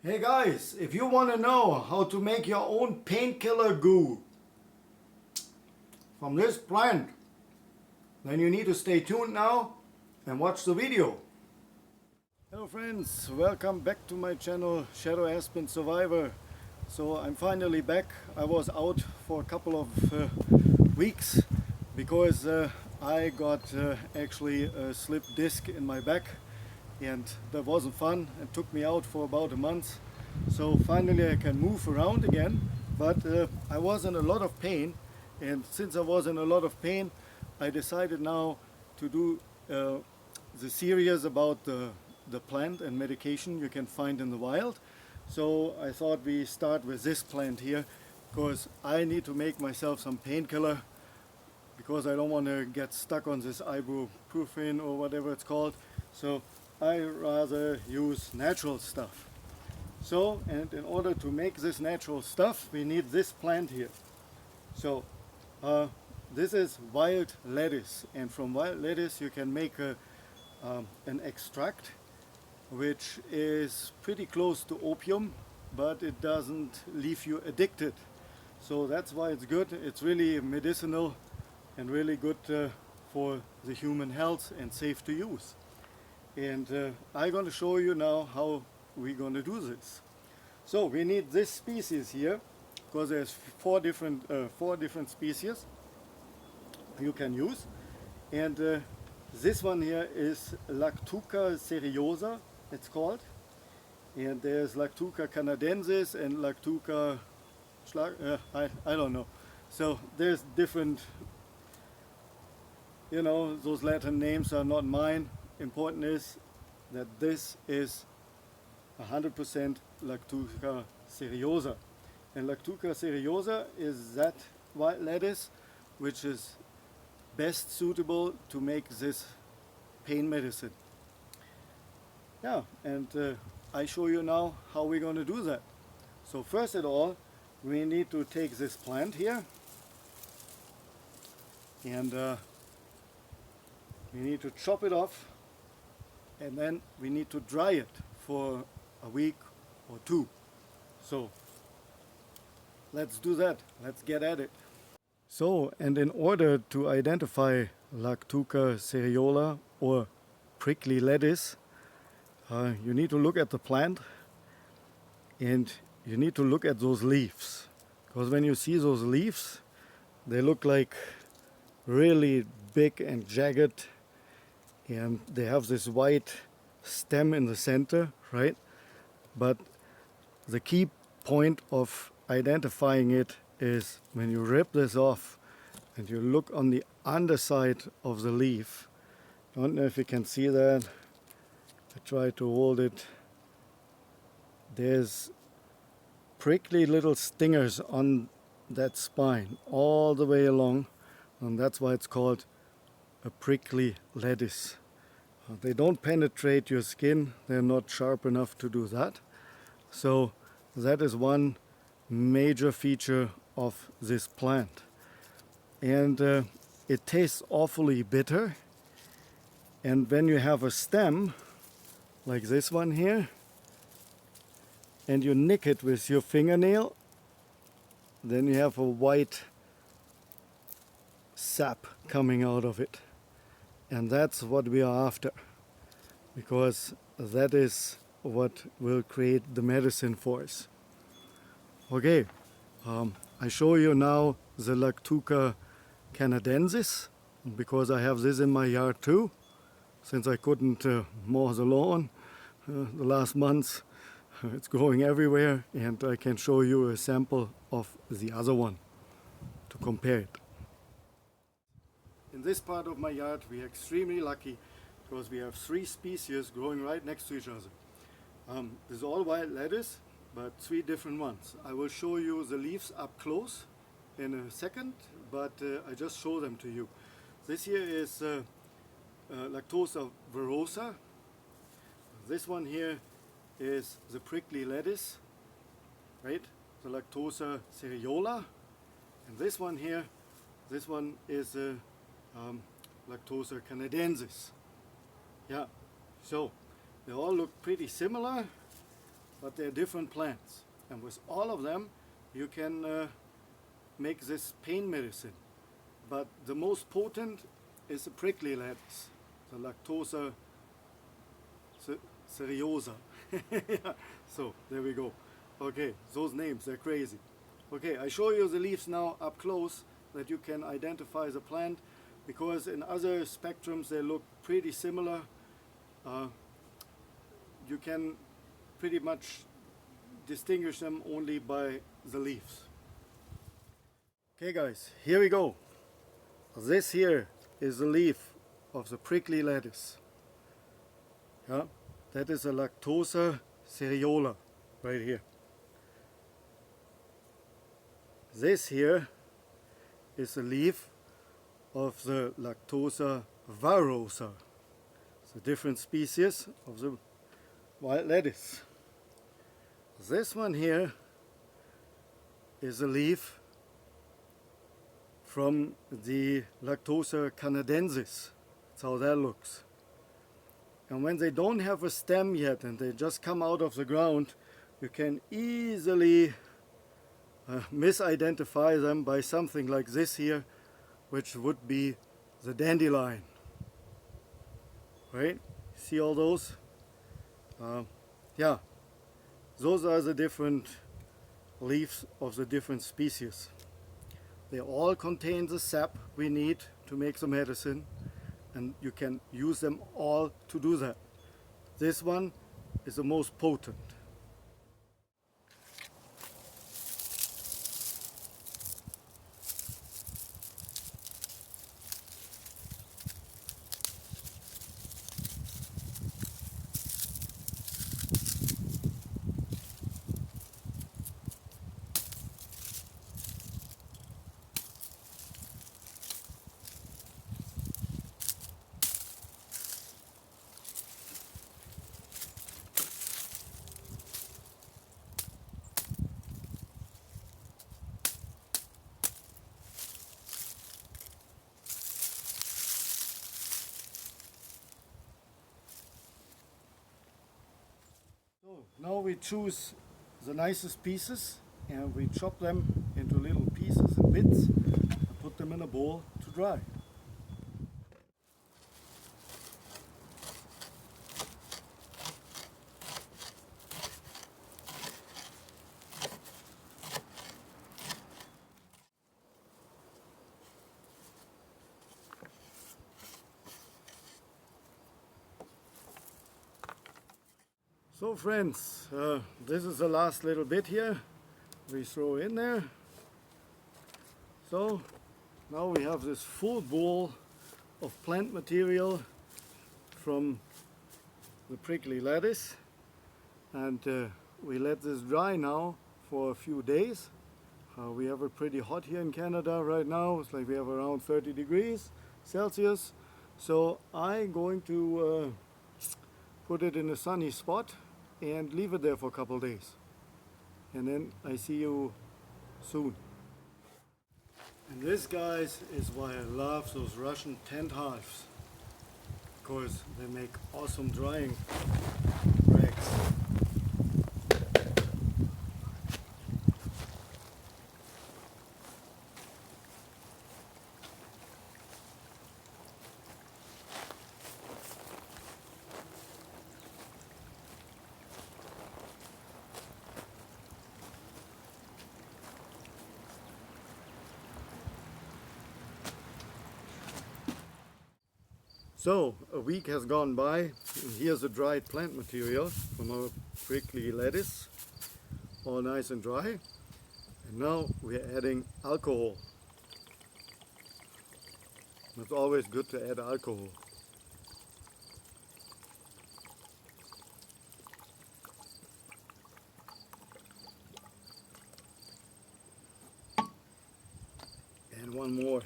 Hey guys, if you want to know how to make your own painkiller goo from this plant, then you need to stay tuned now and watch the video. Hello friends, welcome back to my channel Shadow Aspen Survivor. So I'm finally back. I was out for a couple of weeks because I got actually a slipped disc in my back, and that wasn't fun. It took me out for about a month. So finally I can move around again, but I was in a lot of pain, and since I was in a lot of pain, I decided now to do the series about the plant and medication you can find in the wild. So I thought we start with this plant here, because I need to make myself some painkiller, because I don't want to get stuck on this ibuprofen or whatever it's called. So I rather use natural stuff. So, and in order to make this natural stuff, we need this plant here. So this is wild lettuce, and from wild lettuce you can make an extract which is pretty close to opium, but it doesn't leave you addicted. So that's why it's good. It's really medicinal and really good for the human health and safe to use. And I'm going to show you now how we're going to do this. So we need this species here, because there's four different species you can use. And this one here is Lactuca seriosa, it's called. And there's Lactuca canadensis and Lactuca I don't know. So there's different, you know, those Latin names are not mine. Important is that this is 100% Lactuca seriosa. And Lactuca seriosa is that wild lettuce which is best suitable to make this pain medicine. Yeah, and I show you now how we're going to do that. So first of all, we need to take this plant here, and we need to chop it off, and then we need to dry it for a week or two. So let's do that. Let's get at it. So, and in order to identify Lactuca seriola or prickly lettuce, you need to look at the plant, and you need to look at those leaves, because when you see those leaves, they look like really big and jagged, and they have this white stem in the center, right? But the key point of identifying it is when you rip this off and you look on the underside of the leaf. I don't know if you can see that. I try to hold it. There's prickly little stingers on that spine all the way along, and that's why it's called a prickly lettuce. They don't penetrate your skin. They're not sharp enough to do that. So that is one major feature of this plant. And it tastes awfully bitter. And when you have a stem like this one here, and you nick it with your fingernail, then you have a white sap coming out of it. And that's what we are after, because that is what will create the medicine for us. Okay, I show you now the Lactuca canadensis, because I have this in my yard too, since I couldn't mow the lawn the last months. It's growing everywhere, and I can show you a sample of the other one to compare it. In this part of my yard we are extremely lucky, because we have three species growing right next to each other. This is all wild lettuce, but three different ones. I will show you the leaves up close in a second, but I just show them to you. This here is Lactosa verosa. This one here is the prickly lettuce, right? The Lactosa seriola. And this one here, this one is Lactosa canadensis. Yeah, so they all look pretty similar, but they're different plants. And with all of them, you can make this pain medicine. But the most potent is the prickly lettuce, the Lactosa cereosa. Yeah, so there we go. Okay, those names, they're crazy. Okay, I show you the leaves now up close that you can identify the plant, because in other spectrums they look pretty similar. You can pretty much distinguish them only by the leaves. Okay guys, here we go. This here is the leaf of the prickly lettuce. Yeah, that is a Lactosa cereola right here. This here is a leaf of the Lactosa varosa. It's a different species of the wild lettuce. This one here is a leaf from the Lactosa canadensis. That's how that looks. And when they don't have a stem yet and they just come out of the ground, you can easily misidentify them by something like this here, which would be the dandelion. Right? See all those? Yeah, those are the different leaves of the different species. They all contain the sap we need to make the medicine, and you can use them all to do that. This one is the most potent. So now we choose the nicest pieces and we chop them into little pieces and bits and put them in a bowl to dry. So friends, this is the last little bit here we throw in there. So now we have this full bowl of plant material from the prickly lettuce, and we let this dry now for a few days. We have it pretty hot here in Canada right now. It's like we have around 30 degrees Celsius. So I'm going to put it in a sunny spot and leave it there for a couple days, and then I see you soon. And this, guys, is why I love those Russian tent hives, because they make awesome drying rags. So a week has gone by, and here's the dried plant material from our prickly lettuce, all nice and dry. And now we're adding alcohol. It's always good to add alcohol. And one more.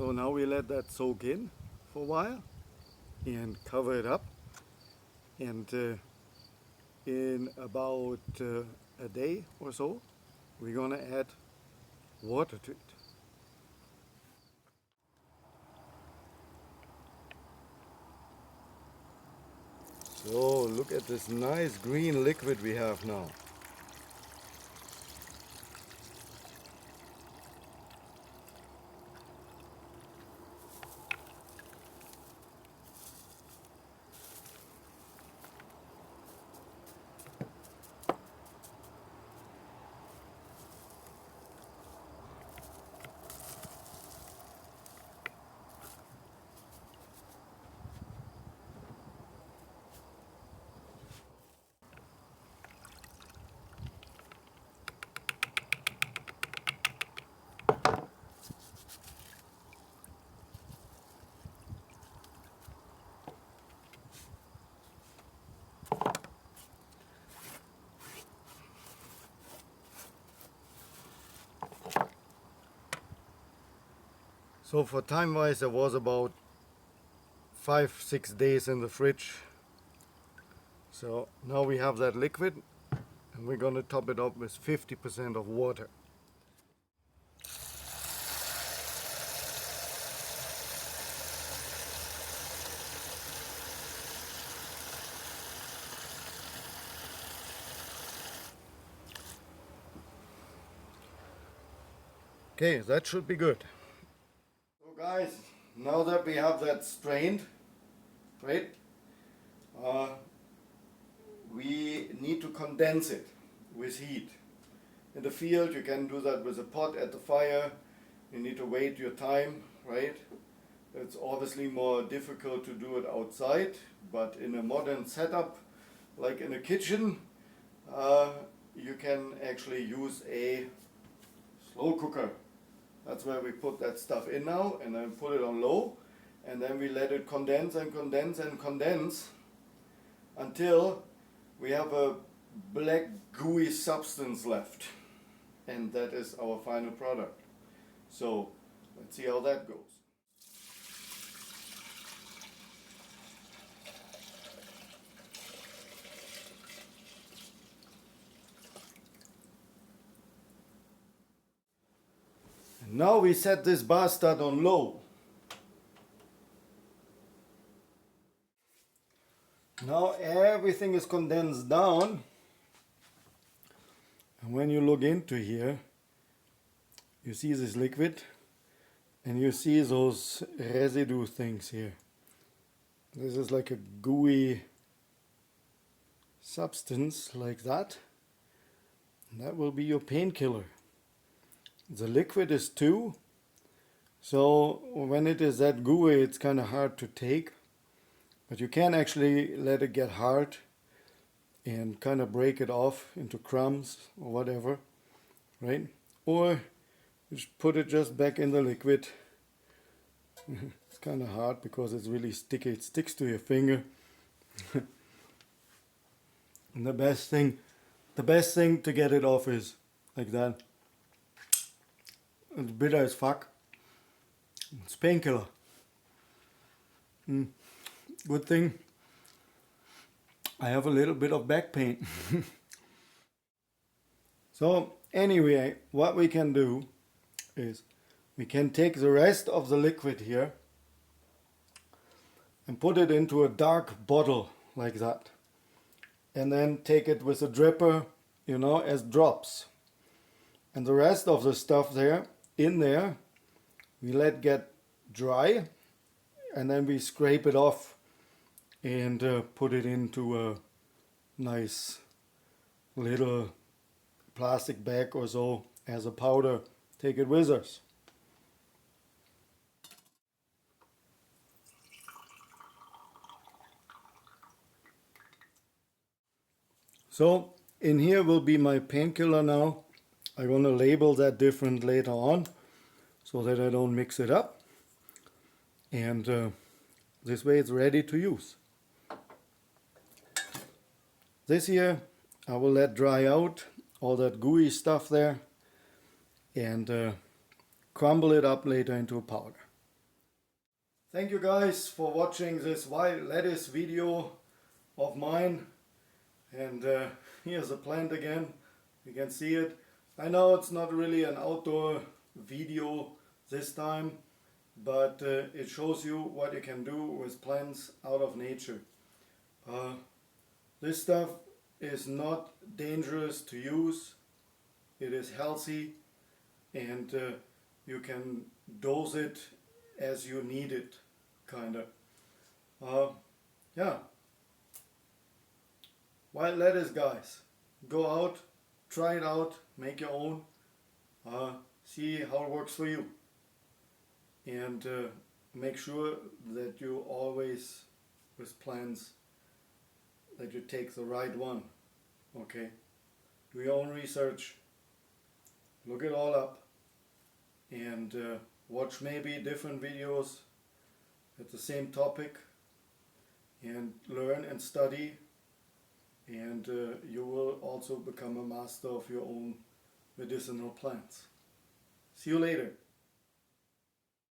So now we let that soak in for a while. and cover it up, and in about a day or so we're gonna add water to it. So look at this nice green liquid we have now. So for time wise, it was about 5-6 days in the fridge. So now we have that liquid, and we're going to top it up with 50% of water. Okay, that should be good. So guys, now that we have that strained, right, we need to condense it with heat. In the field you can do that with a pot at the fire. You need to wait your time, right? It's obviously more difficult to do it outside, but in a modern setup like in a kitchen, you can actually use a slow cooker. That's where we put that stuff in now, and then put it on low, and then we let it condense and condense and condense until we have a black gooey substance left, and that is our final product. So let's see how that goes. And now we set this bastard on low. Now everything is condensed down, and when you look into here, you see this liquid, and you see those residue things here. This is like a gooey substance like that. And that will be your painkiller. The liquid is too, so when it is that gooey, it's kind of hard to take. But you can actually let it get hard and kind of break it off into crumbs or whatever, right? Or just put it just back in the liquid. It's kind of hard because it's really sticky. It sticks to your finger. And the best thing to get it off is like that. It's bitter as fuck. It's painkiller. Good thing I have a little bit of back pain. So anyway, what we can do is we can take the rest of the liquid here and put it into a dark bottle like that, and then take it with a dripper, you know, as drops. And the rest of the stuff there in there we let get dry, and then we scrape it off and put it into a nice little plastic bag or so as a powder. Take it with us. So in here will be my painkiller now. I'm going to label that different later on so that I don't mix it up. And this way it's ready to use. This here I will let dry out, all that gooey stuff there, and crumble it up later into a powder. Thank you guys for watching this wild lettuce video of mine. And here's a plant again. You can see it. I know it's not really an outdoor video this time, but it shows you what you can do with plants out of nature. This stuff is not dangerous to use. It is healthy, and you can dose it as you need it, kinda. Yeah. Wild lettuce, guys. Go out, try it out, make your own, see how it works for you. And make sure that you always, with plants, that you take the right one. Okay? Do your own research, look it all up, and watch maybe different videos at the same topic, and learn and study, and you will also become a master of your own medicinal plants. See you later.